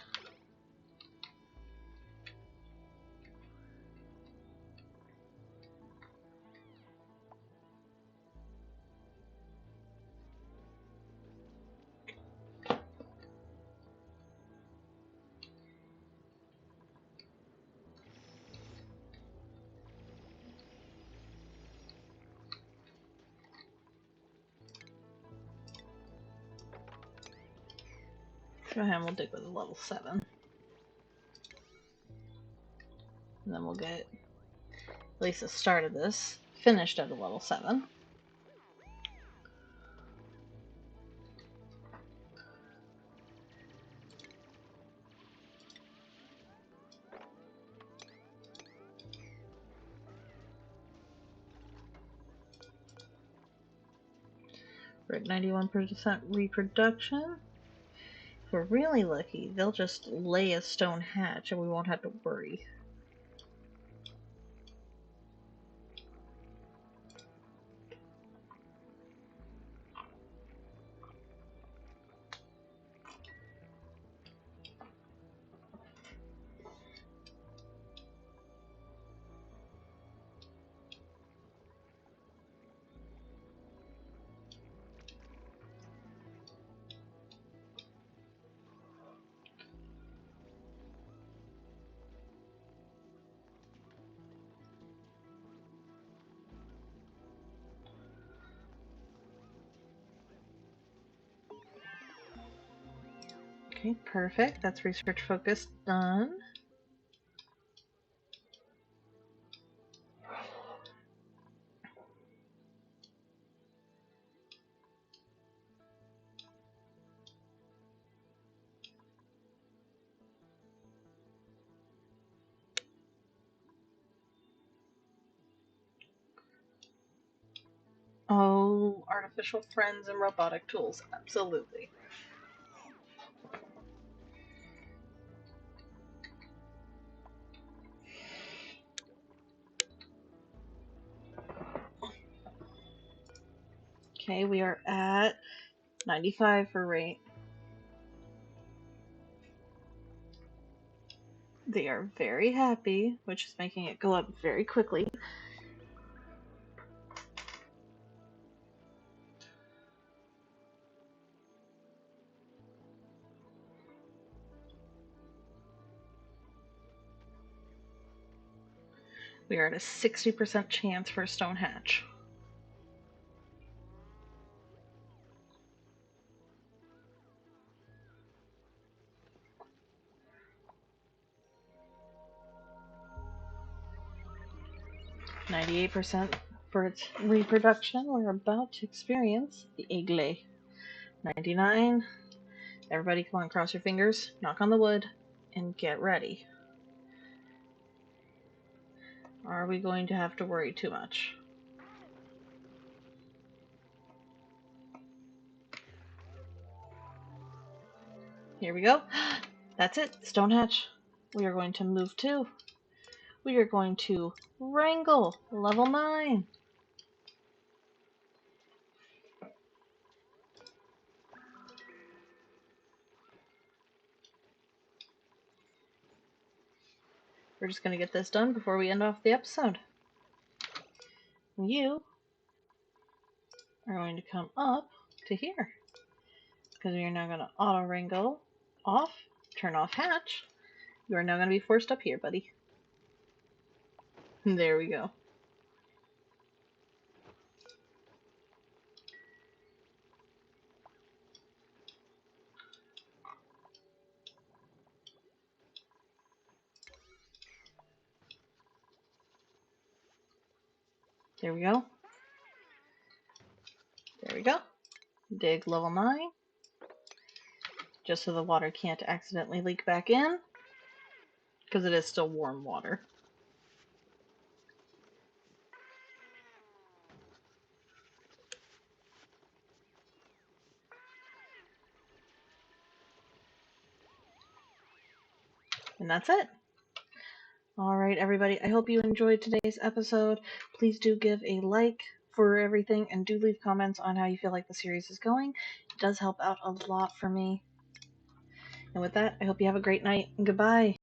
Go ahead and we'll dig with a level 7. And then we'll get at least the start of this finished at a level 7. We're at 91% reproduction. If we're really lucky, they'll just lay a stone hatch and we won't have to worry. Okay, perfect. That's research focus done. Oh, artificial friends and robotic tools. Absolutely. Okay, we are at 95 for rate. They are very happy, which is making it go up very quickly. We are at a 60% chance for a stone hatch. %98 for its reproduction. We're about to experience the Aigle. 99. Everybody come on, cross your fingers, knock on the wood, and get ready. Are we going to have to worry too much? Here we go. That's it, stone hatch. We are going to move to. We are going to wrangle level 9. We're just going to get this done before we end off the episode. You are going to come up to here, because we are now going to auto wrangle off, turn off hatch. You are now going to be forced up here, buddy. There we go. There we go. There we go. Dig level 9. Just so the water can't accidentally leak back in, because it is still warm water. And that's it. Alright, everybody, I hope you enjoyed today's episode. Please do give a like for everything, and do leave comments on how you feel like the series is going. It does help out a lot for me. And with that, I hope you have a great night, and goodbye.